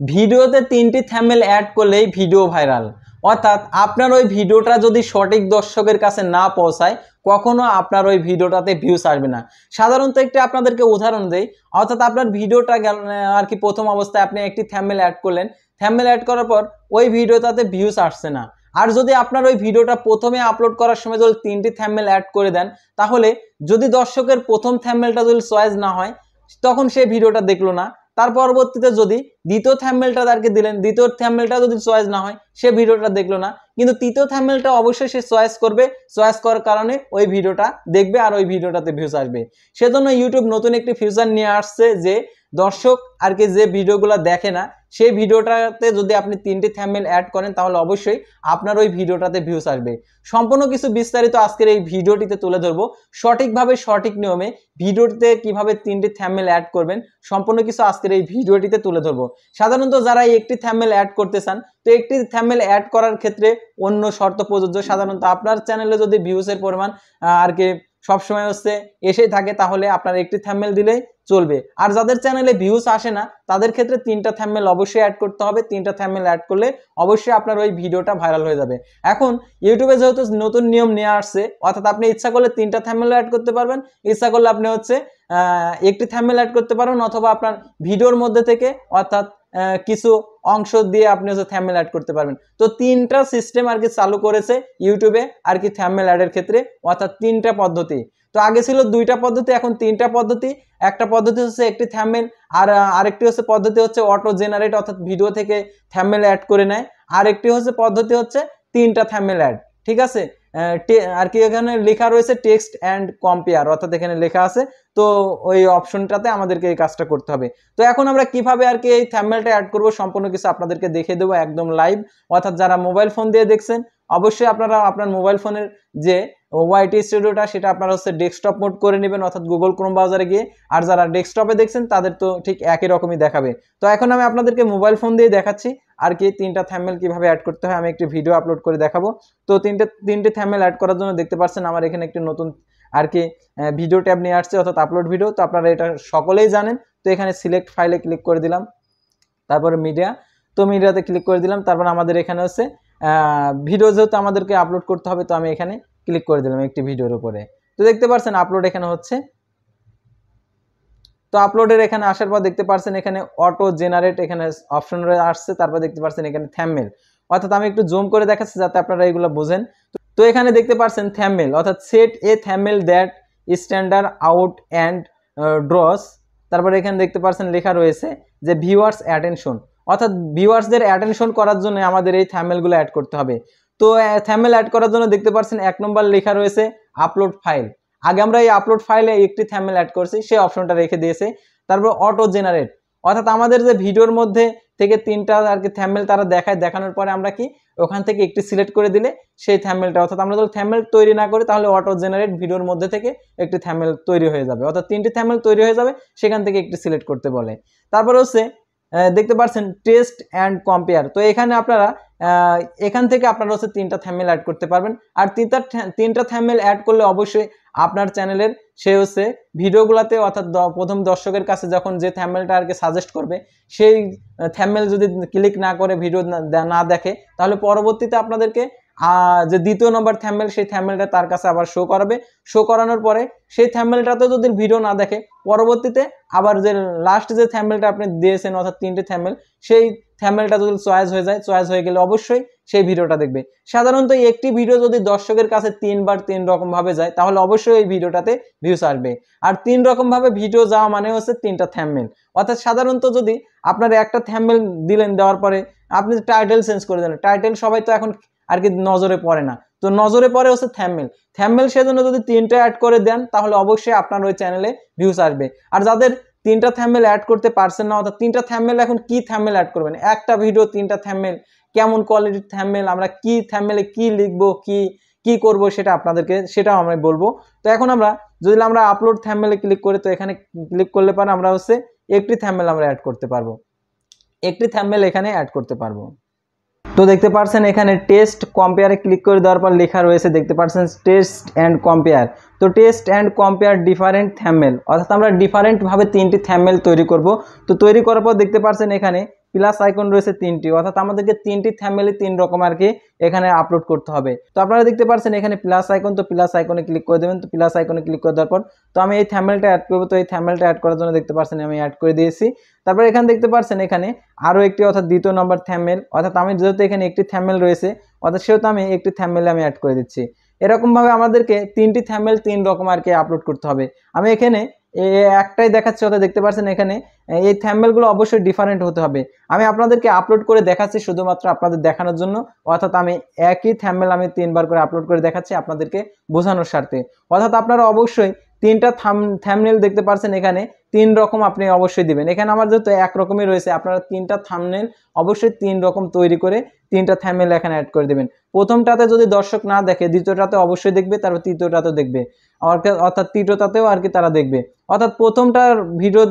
ভিডিওতে 3টি thumbnail add করলেই ভিডিও ভাইরাল। অর্থাৎ আপনার ওই ভিডিওটা যদি সঠিক দর্শকের কাছে না পৌঁছায় কখনো আপনার ওই ভিডিওটাতে ভিউজ আসবে না। সাধারণত একটি আপনাদেরকে উদাহরণ দেই। অর্থাৎ আপনার ভিডিওটা আর কি প্রথম অবস্থায় আপনি একটি থাম্বনেল অ্যাড করলেন, থাম্বনেল অ্যাড করার পর ওই ভিডিওটাতে ভিউজ আসছে না। আর যদি আপনার ওই ভিডিওটা প্রথমে আপলোড করার সময় যদি 3টি থাম্বনেল অ্যাড করে দেন, তাহলে যদি দর্শকের প্রথম থাম্বনেলটা যদি চয়েস না হয় তখন সেই ভিডিওটা দেখলো না। তার পরবর্তীতে যদি দ্বিতীয় থাম্বনেলটা তাকে দিলেন, দ্বিতীয় থাম্বনেলটা যদি চয়েস না হয় সে ভিডিওটা দেখলো না, কিন্তু তৃতীয় থাম্বনেলটা অবশ্যই সে চয়েস করবে। চয়েস করার কারণে ওই ভিডিওটা দেখবে আর ওই ভিডিওটাতে ভিউজ আসবে। সেজন্য ইউটিউব নতুন একটি ফিচার নিয়ে আসছে যে দর্শক আর কি যে ভিডিওগুলো দেখে না সেই ভিডিওটাতে যদি আপনি 3টি থাম্বনেল অ্যাড করেন তাহলে অবশ্যই আপনার ওই ভিডিওটাতে ভিউজ আসবে। সম্পূর্ণ কিছু বিস্তারিত আজকের এই ভিডিওটিতে তুলে ধরবো। সঠিকভাবে সঠিক নিয়মে ভিডিওটিতে কিভাবে 3টি থাম্বনেল অ্যাড করবেন সম্পূর্ণ কিছু আজকের এই ভিডিওটিতে তুলে ধরবো। সাধারণত যারা একটি থাম্বনেল অ্যাড করতে চান, তো একটি থাম্বনেল অ্যাড করার ক্ষেত্রে অন্য শর্ত প্রযোজ্য। সাধারণত আপনার চ্যানেলে যদি ভিউজের পরিমাণ আর কি সবসময় এসেই থাকে তাহলে আপনার একটি থাম্বনেল দিলেই চলবে। আর যাদের চ্যানেলে ভিউজ আসে না তাদের ক্ষেত্রে 3টা থাম্বনেল অবশ্যই অ্যাড করতে হবে। 3টা থাম্বনেল অ্যাড করলে অবশ্যই আপনার ওই ভিডিওটা ভাইরাল হয়ে যাবে। এখন ইউটিউবে যেহেতু নতুন নিয়ম নিয়ে আসছে, অর্থাৎ আপনি ইচ্ছা করলে 3টা থাম্বনেল অ্যাড করতে পারবেন, ইচ্ছা করলে আপনি একটি থাম্বনেল অ্যাড করতে পারেন, অথবা আপনার ভিডিওর মধ্যে থেকে অর্থাৎ কিছু অংশ দিয়ে আপনি থাম্বনেল অ্যাড করতে পারবেন। তো 3টা সিস্টেম আর কি চালু করেছে ইউটিউবে আর কি থাম্বনেল অ্যাডের ক্ষেত্রে, অর্থাৎ 3টা পদ্ধতি। তো আগে ছিল 2টা পদ্ধতি, এখন 3টা পদ্ধতি। একটা পদ্ধতি একটি থাম্বনেল, আর আরেকটি পদ্ধতি অটো জেনারেট, অর্থাৎ ভিডিও থেকে থাম্বনেল অ্যাড করে নেয়। আরেকটি পদ্ধতি 3টা থাম্বনেল অ্যাড। ঠিক আছে, আর কি এখানে লেখা রয়েছে টেক্সট অ্যান্ড কম্পেয়ার, অর্থাৎ এখানে লেখা আছে। তো ওই অপশনটাতে আমাদেরকে এই কাজটা করতে হবে। তো এখন আমরা কিভাবে আর কি এই থাম্বনেলটা অ্যাড করব সম্পূর্ণ কিছু আপনাদেরকে দেখিয়ে দেবো একদম লাইভ। অর্থাৎ যারা মোবাইল ফোন দিয়ে দেখছেন অবশ্যই আপনারা আপনার মোবাইল ফোনের যে ওয়াইটি স্টুডিওটা সেটা আপনারা ডেস্কটপ মোড করে নেবেন, অর্থাৎ গুগল ক্রোম ব্রাউজারে গিয়ে। আর যারা ডেস্কটপে দেখছেন তাদের তো ঠিক একই রকমই দেখাবে। তো এখন আমি আপনাদেরকে মোবাইল ফোন দিয়ে দেখাচ্ছি আর কি 3টা থাম্বনেল কিভাবে অ্যাড করতে হয়। আমি একটি ভিডিও আপলোড করে দেখাবো। তো 3টে থাম্বনেল অ্যাড করার জন্য দেখতে পাচ্ছেন আমার এখানে একটি নতুন আর কি ভিডিও ট্যাব নিয়ে আসছে, অর্থাৎ আপলোড ভিডিও। তো আপনারা এটা সকলেই জানেন। তো এখানে সিলেক্ট ফাইলে ক্লিক করে দিলাম, তারপরে মিডিয়া, তো মিডিয়াতে ক্লিক করে দিলাম। তারপর আমাদের এখানে ভিডিও যেহেতু আমাদেরকে আপলোড করতে হবে, তো আমি এখানে ক্লিক করে দিলাম একটি ভিডিওর উপরে। তো দেখতে পাচ্ছেন আপলোড এখানে হচ্ছে। তো আপলোডের এখানে আসার পর দেখতে পাচ্ছেন এখানে অটো জেনারেট এখানে অপশন আসছে। তারপর দেখতে পাচ্ছেন এখানে থাম্বনেল, অর্থাৎ আমি একটু জুম করে দেখাচ্ছি যাতে আপনারা এগুলো বোঝেন। তো এখানে দেখতে পাচ্ছেন থাম্বনেল, অর্থাৎ set A thumbnail that standard out and draws. তারপরে এখানে দেখতে পাচ্ছেন লেখা রয়েছে যে ভিউয়ার্স অ্যাটেনশন, অর্থাৎ ভিউয়ার্সদের অ্যাটেনশন করার জন্য আমাদের এই থাম্বনেলগুলো অ্যাড করতে হবে। তো থাম্বনেল অ্যাড করার জন্য দেখতে পাচ্ছেন 1 নম্বর লেখা রয়েছে আপলোড ফাইল। আগে আমরা এই আপলোড ফাইলে একটি থাম্বনেল অ্যাড করছি, সেই অপশনটা রেখে দিয়েছে। তারপর অটো জেনারেট, অর্থাৎ আমাদের যে ভিডিওর মধ্যে থেকে 3টা আর কি থাম্বনেল তারা দেখানোর পরে আমরা কি ওখান থেকে একটি সিলেক্ট করে দিলে সেই থাম্বনেলটা, অর্থাৎ আমরা যদি থাম্বনেল তৈরি না করি তাহলে অটো জেনারেট ভিডিওর মধ্যে থেকে একটি থাম্বনেল তৈরি হয়ে যাবে, অর্থাৎ 3টি থাম্বনেল তৈরি হয়ে যাবে, সেখান থেকে একটি সিলেক্ট করতে বলে। তারপর দেখতে পাচ্ছেন টেস্ট অ্যান্ড কম্পেয়ার। তো এখানে আপনারা এখান থেকে আপনারা 3টা থাম্বনেল অ্যাড করতে পারবেন। আর 3টা থাম্বনেল অ্যাড করলে অবশ্যই আপনার চ্যানেলের সে ভিডিওগুলোতে, অর্থাৎ প্রথম দর্শকের কাছে যখন যে থাম্বনেলটা আর কি সাজেস্ট করবে সেই থাম্বনেল যদি ক্লিক না করে ভিডিও না দেখে তাহলে পরবর্তীতে আপনাদেরকে যে 2য় নম্বর থাম্বনেল সেই থাম্বনেলটা তার কাছে আবার শো করাবে। শো করানোর পরে সেই থাম্বনেলটাতে যদি ভিডিও না দেখে পরবর্তীতে আবার যে লাস্ট যে থাম্বনেলটা আপনি দিয়েছেন, অর্থাৎ 3টে থাম্বনেল, সেই থাম্বনেলটা যদি চয়েস হয়ে যায়, চয়েস হয়ে গেলে অবশ্যই সেই ভিডিওটা দেখবে। সাধারণত একটি ভিডিও যদি দর্শকের কাছে 3বার 3 রকম ভাবে যায় তাহলে অবশ্যই এই ভিডিওটাতে ভিউজ আসবে। আর 3 রকম ভাবে ভিডিও যাওয়া মানে 3টা থাম্বনেল। অর্থাৎ সাধারণত যদি আপনার একটা থাম্বনেল দিলেন, দেওয়ার পরে আপনি টাইটেল চেঞ্জ করে দিলেন, টাইটেল সবাই তো এখন আর কি নজরে পড়ে না, তো নজরে পড়ে থাম্বনেল। সেজন্য যদি 3টা অ্যাড করে দেন তাহলে অবশ্যই আপনার ওই চ্যানেলে ভিউজ আসবে। আর যাদের 3টা থাম্বনেল অ্যাড করতে পারছেন না, অর্থাৎ 3টা থাম্বনেল এখন কি থাম্বনেল অ্যাড করবেন, একটা ভিডিও 3টা থাম্বনেল, কেমন কোয়ালিটির থাম্বনেল, আমরা কি থাম্বনেলে কি লিখবো, কি করব সেটাও আমরা বলবো। তো এখন যদি আমরা আপলোড থাম্বনেলে ক্লিক করি, তো এখানে ক্লিক করলে পরে আমরা একটি থাম্বনেল আমরা অ্যাড করতে পারবো, একটি থাম্বনেল এখানে অ্যাড করতে পারবো। তো দেখতে পাচ্ছেন এখানে টেস্ট কম্পেয়ারে ক্লিক করে দেওয়ার পর লেখা রয়েছে, দেখতে পাচ্ছেন টেস্ট অ্যান্ড কম্পেয়ার। তো test and compare different thumbnail, অর্থাৎ আমরা ডিফারেন্ট ভাবে 3টি থাম্বনেল তৈরি করব। তো তৈরি করার পর দেখতে পাচ্ছেন এখানে প্লাস আইকন রয়েছে 3টি, অর্থাৎ আমাদেরকে 3টি থাম্বনেলই 3 রকম আর কি এখানে আপলোড করতে হবে। তো আপনারা দেখতে পাচ্ছেন এখানে প্লাস আইকন, তো প্লাস আইকনে ক্লিক করে দেবেন। তো প্লাস আইকনে ক্লিক করে দেওয়ার পর তো আমি এই থাম্বনেলটা অ্যাড করব। তো এই থাম্বনেলটা অ্যাড করার জন্য দেখতে পাচ্ছেন আমি অ্যাড করে দিয়েছি। তারপর এখানে দেখতে পাচ্ছেন এখানে আরও একটি অর্থাৎ দ্বিতীয় নম্বর থাম্বনেল, অর্থাৎ আমি যেহেতু এখানে একটি থাম্বনেল রয়েছে অর্থাৎ সেহেতু আমি একটি থাম্বনেল আমি অ্যাড করে দিচ্ছি। এরকমভাবে আমাদেরকে 3টি থাম্বনেল 3 রকম আর কি আপলোড করতে হবে। আমি এখানে একটাই দেখাচ্ছি, অর্থাৎ দেখতে পাচ্ছেন এখানে এই থাম্বনেলগুলো অবশ্যই ডিফারেন্ট হতে হবে। আমি আপনাদেরকে আপলোড করে দেখাচ্ছি শুধুমাত্র আপনাদের দেখানোর জন্য, অর্থাৎ আমি একই থাম্বনেল আমি 3বার করে আপলোড করে দেখাচ্ছি আপনাদেরকে বোঝানোর স্বার্থে। অর্থাৎ আপনারা অবশ্যই 3টা থাম্বনেল দেখতে পাচ্ছেন এখানে 3 রকম আপনি অবশ্যই দিবেন। এখানে আমার যেহেতু একরকমই রয়েছে, আপনারা 3টা থাম্বনেল অবশ্যই 3 রকম তৈরি করে 3টা থাম্বনেল এখানে অ্যাড করে দেবেন। প্রথমটাতে যদি দর্শক না দেখে দ্বিতীয়টাতে অবশ্যই দেখবে, তারপর তৃতীয়টাতেও দেখবে, অর্থাৎ তৃতীয়টাতেও আর কি তারা দেখবে। অর্থাৎ প্রথমটার ভিডিও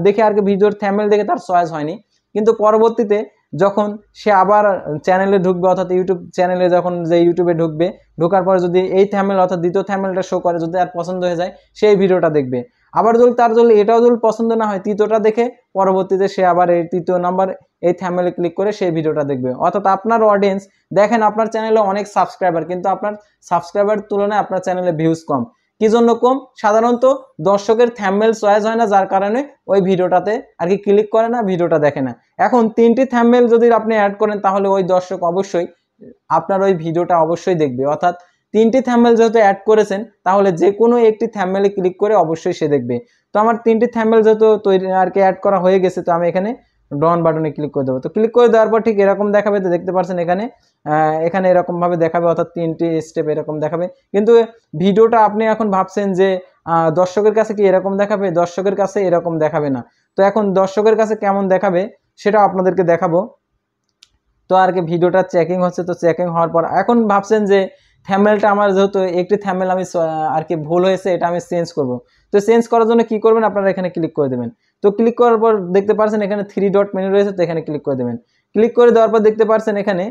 দেখে আর কি ভিডিওর থাম্বনেল দেখে তার চয়েস হয়নি, কিন্তু পরবর্তীতে যখন সে আবার চ্যানেলে ঢুকবে, অর্থাৎ ইউটিউব চ্যানেলে যখন যে ইউটিউবে ঢুকবে, ঢোকার পরে যদি এই থাম্বনেল অর্থাৎ দ্বিতীয় থাম্বনেলটা শো করে, যদি আর পছন্দ হয়ে যায় সেই ভিডিওটা দেখবে। আবার যদি এটাও যদি পছন্দ না হয় তৃতীয়টা দেখে পরবর্তীতে সে আবার এই তৃতীয় নাম্বার এই থাম্বনেলে ক্লিক করে সেই ভিডিওটা দেখবে। অর্থাৎ আপনার অডিয়েন্স দেখেন আপনার চ্যানেলে অনেক সাবস্ক্রাইবার, কিন্তু আপনার সাবস্ক্রাইবার তুলনায় আপনার চ্যানেলে ভিউজ কম। কি জন্য কম? সাধারণত দর্শকের থাম্বনেল চয়েস হয় না, যার কারণে ওই ভিডিওটাতে আর কি ক্লিক করে না, ভিডিওটা দেখে না। এখন 3টি থাম্বনেল যদি আপনি অ্যাড করেন তাহলে ওই দর্শক অবশ্যই আপনার ওই ভিডিওটা অবশ্যই দেখবে। অর্থাৎ 3টি থাম্বনেল যেহেতু অ্যাড করেছেন তাহলে যে কোনো একটি থাম্বনেলে ক্লিক করে অবশ্যই সে দেখবে। তো আমার 3টি থাম্বনেল যেহেতু তৈরি আর কি অ্যাড করা হয়ে গেছে, তো আমি এখানে ডন বাটনে ক্লিক করে দেবো। তো ক্লিক করে দেওয়ার পর ঠিক এরকম দেখাবে। তো দেখতে পাচ্ছেন এখানে এরকমভাবে দেখাবে, অর্থাৎ 3টি স্টেপ এরকম দেখাবে। কিন্তু ভিডিওটা আপনি এখন ভাবছেন যে দর্শকের কাছে কি এরকম দেখাবে, দর্শকের কাছে এরকম দেখাবে না। তো এখন দর্শকের কাছে কেমন দেখাবে সেটা আপনাদেরকে দেখাবো। তো আর কি ভিডিওটা চেকিং হচ্ছে, তো চেকিং হওয়ার পর এখন ভাবছেন যে থাম্বনেলটা আমার যেহেতু একটি থাম্বনেল আমি আর কি ভুল হয়েছে, এটা আমি চেঞ্জ করব। তো চেঞ্জ করার জন্য কি করবেন, আপনারা এখানে ক্লিক করে দেবেন। তো ক্লিক করার পর দেখতে পাচ্ছেন এখানে 3 ডট মেনু রয়েছে, তো এখানে ক্লিক করে দেবেন। ক্লিক করে দেওয়ার পর দেখতে পাচ্ছেন এখানে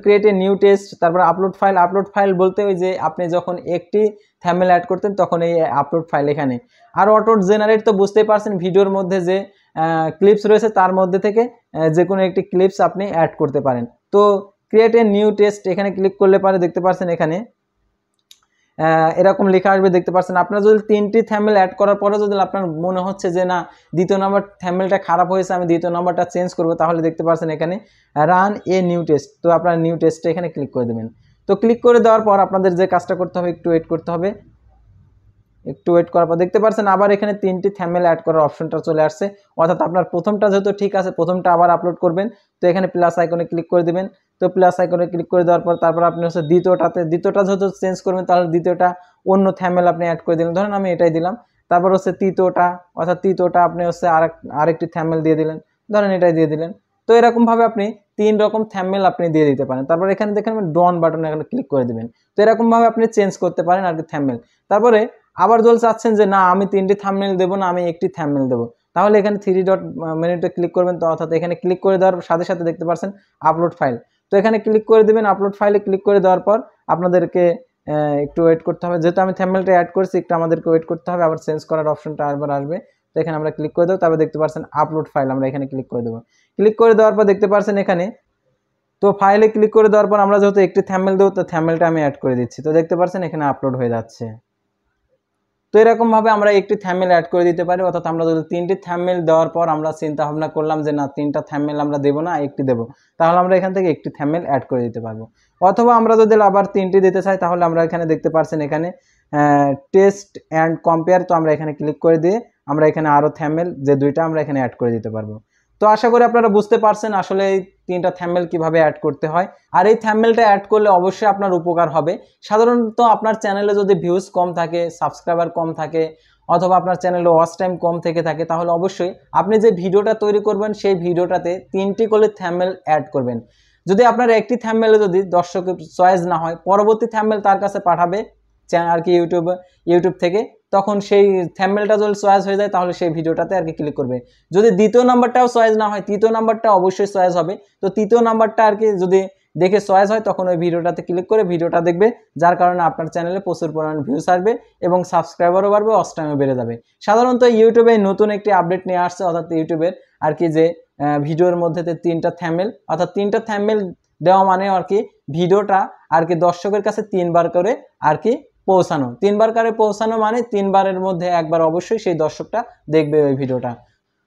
ক্রিয়েট এ নিউ টেক্সট, তারপর আপলোড ফাইল বলতে ওই যে আপনি যখন একটি থাম্বনেল অ্যাড করতেন তখন এই আপলোড ফাইল এখানে। আর অটো জেনারেট তো বুঝতেই পারছেন ভিডিওর মধ্যে যে ক্লিপস রয়েছে তার মধ্যে থেকে যে কোনো একটি ক্লিপস আপনি অ্যাড করতে পারেন। তো ক্রিয়েট এ নিউ টেক্সট এখানে ক্লিক করলে পারে দেখতে পাচ্ছেন এখানে এরকম লেখা আসবে। দেখতে পাচ্ছেন আপনারা যদি 3টি থাম্বনেল অ্যাড করার পরে যদি আপনার মনে হচ্ছে যে না দ্বিতীয় নম্বর থাম্বনেলটা খারাপ হয়েছে, আমি দ্বিতীয় নম্বরটা চেঞ্জ করব, তাহলে দেখতে পাচ্ছেন এখানে রান এ নিউ টেক্সট। তো আপনারা নিউ টেক্সটে এখানে ক্লিক করে দেবেন। তো ক্লিক করে দেওয়ার পর আপনাদের যে কাজটা করতে হবে একটু ওয়েট করতে হবে। একটু ওয়েট করার পর দেখতে পাচ্ছেন আবার এখানে 3টি থাম্বনেল অ্যাড করার অপশনটা চলে আসছে। অর্থাৎ আপনার প্রথমটা যেহেতু ঠিক আছে, প্রথমটা আবার আপলোড করবেন। তো এখানে প্লাস আইকনে ক্লিক করে দেবেন। তো প্লাস আইকনে ক্লিক করে দেওয়ার পর তারপর আপনি হচ্ছে দ্বিতীয়টা যেহেতু চেঞ্জ করবেন তাহলে দ্বিতীয়টা অন্য থাম্বনেল আপনি অ্যাড করে দিলেন, ধরেন আমি এটাই দিলাম। তারপর হচ্ছে তৃতীয়টা আপনি হচ্ছে আরেকটি থাম্বনেল দিয়ে দিলেন, ধরেন এটাই দিয়ে দিলেন। তো এরকমভাবে আপনি 3 রকম থাম্বনেল আপনি দিয়ে দিতে পারেন। তারপর এখানে দেখেন ডন বাটনে এখানে ক্লিক করে দেবেন। তো এরকমভাবে আপনি চেঞ্জ করতে পারেন আর কি থাম্বনেল। তারপরে আবার যদি চাচ্ছেন যে না আমি 3টি থাম্বনেল দেবো না, আমি একটি থাম্বনেল দেবো, তাহলে এখানে 3 ডট মেনুতে ক্লিক করবেন। তো অর্থাৎ এখানে ক্লিক করে দেওয়ার সাথে সাথে দেখতে পাচ্ছেন আপলোড ফাইল। তো এখানে ক্লিক করে দেবেন। আপলোড ফাইলে ক্লিক করে দেওয়ার পর আপনাদেরকে একটু ওয়েট করতে হবে, যেহেতু আমি থাম্বনেলটা অ্যাড করছি একটু আমাদেরকে ওয়েট করতে হবে, আবার চেঞ্জ করার অপশনটা আবার আসবে। তো এখানে আমরা ক্লিক করে দেবো। তারপর দেখতে পাচ্ছেন আপলোড ফাইল, আমরা এখানে ক্লিক করে দেবো। ক্লিক করে দেওয়ার পর দেখতে পাচ্ছেন এখানে তো ফাইলে ক্লিক করে দেওয়ার পর আমরা যেহেতু একটি থাম্বনেল দেবো, তো থাম্বনেলটা আমি অ্যাড করে দিচ্ছি। তো দেখতে পাচ্ছেন এখানে আপলোড হয়ে যাচ্ছে। তো এরকমভাবে আমরা একটি থাম্বনেল অ্যাড করে দিতে পারি। অর্থাৎ আমরা যদি 3টি থাম্বনেল দেওয়ার পর আমরা চিন্তা ভাবনা করলাম যে না 3টা থাম্বনেল আমরা দেবো না, একটি দেবো, তাহলে আমরা এখান থেকে একটি থাম্বনেল অ্যাড করে দিতে পারবো। অথবা আমরা যদি আবার 3টি দিতে চাই তাহলে আমরা এখানে দেখতে পাচ্ছেন এখানে টেস্ট অ্যান্ড কম্পেয়ার। তো আমরা এখানে ক্লিক করে দিয়ে আমরা এখানে আরও থাম্বনেল যে 2টা আমরা এখানে অ্যাড করে দিতে পারবো। তো আশা করি আপনারা বুঝতে পারছেন আসলে এই 3টা থাম্বনেল কিভাবে অ্যাড করতে হয়। আর এই থাম্বনেলটা অ্যাড করলে অবশ্যই আপনার উপকার হবে। সাধারণত আপনার চ্যানেলে যদি ভিউজ কম থাকে, সাবস্ক্রাইবার কম থাকে, অথবা আপনার চ্যানেলে ওয়াচ টাইম কম থেকে থাকে, তাহলে অবশ্যই আপনি যে ভিডিওটা তৈরি করবেন সেই ভিডিওটাতে 3টি করে থাম্বনেল অ্যাড করবেন। যদি আপনার একটি থাম্বনেলে যদি দর্শকের চয়েস না হয়, পরবর্তী থাম্বনেল তার কাছে পাঠাবে আর কি ইউটিউব থেকে, তখন সেই থাম্বনেলটা যদি চয়েস হয়ে যায় তাহলে সেই ভিডিওটাতে আর কি ক্লিক করবে। যদি দ্বিতীয় নাম্বারটাও চয়েস না হয়, তৃতীয় নাম্বারটা অবশ্যই চয়েস হবে। তো তৃতীয় নাম্বারটা আর কি যদি দেখে চয়েস হয় তখন ওই ভিডিওটাতে ক্লিক করে ভিডিওটা দেখবে, যার কারণে আপনার চ্যানেলে প্রচুর পরিমাণে ভিউস আসবে এবং সাবস্ক্রাইবারও বাড়বে, ওয়াচ টাইমও বেড়ে যাবে। সাধারণত ইউটিউবে নতুন একটি আপডেট নিয়ে আসছে, অর্থাৎ ইউটিউবের আর কি যে ভিডিওর মধ্যে 3টা থ্যাম্বনেল, অর্থাৎ 3টা থ্যাম্বনেল দেওয়া মানে আর কি ভিডিওটা আর কি দর্শকের কাছে 3বার করে আর কি পৌঁছানো। 3বার করে পৌঁছানো মানে 3বারের মধ্যে একবার অবশ্যই সেই দর্শকটা দেখবে ওই ভিডিওটা।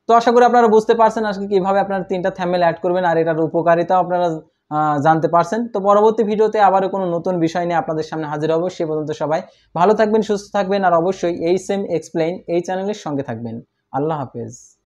তো আশা করি আপনারা বুঝতে পারছেন আজকে কিভাবে আপনারা 3টা থ্যাম্বনেল অ্যাড করবেন আর এটার উপকারিতাও আপনারা জানতে পারছেন। তো পরবর্তী ভিডিওতে আবারও কোনো নতুন বিষয় নিয়ে আপনাদের সামনে হাজির হব। সে পর্যন্ত সবাই ভালো থাকবেন, সুস্থ থাকবেন আর অবশ্যই এইচএম এক্সপ্লেইন এই চ্যানেলের সঙ্গে থাকবেন। আল্লাহ হাফেজ।